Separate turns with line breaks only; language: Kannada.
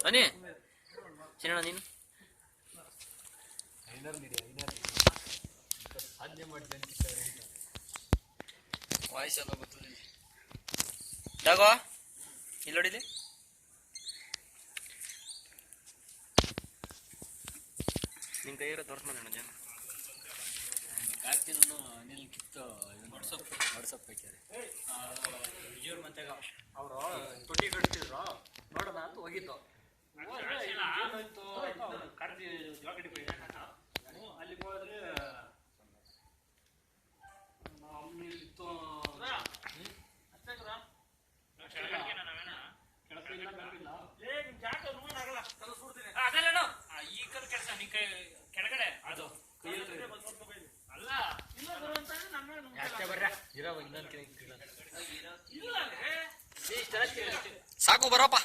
ಅನಿ ಚಿನ್ನಣ್ಣ ನೀನು ವಾಯ್ಸ್ ಎಲ್ಲ ಬರ್ತದೆ ಡಾಗೋ ಇಲ್ಲಿ ನೋಡಿದೆ ನಿನ್ ಕೈ ಇರೋ ತೋರ್ಸ್ಕೊಂಡ ಜನ
ಕಾರ್ತಿನೂ ಅನಿಲ್ ಕಿತ್ತು ವಾಟ್ಸಪ್ ಹಾಕ್ಯಾರೆ ವಿಜಯವ್ರ ಮತ್ತೆ ಅವರು ತೊಟ್ಟಿ ಕಟ್ತಿದ್ರು ನೋಡೋಣ ಅಂತ ಹೋಗಿದ್ದು ಕಾರ್ತಿ ಜೋಗಡಿ ಅಲ್ಲಿಗೆ ಹೋದ್ರೆ ಇತ್ತು ಈ ಕಲ್ ಕೆಲಸ ನಿನ್ ಕೈ ಕೆಳಗಡೆ ಅದು ಅಲ್ಲ
ಸಾಕು ಬರಪ್ಪ.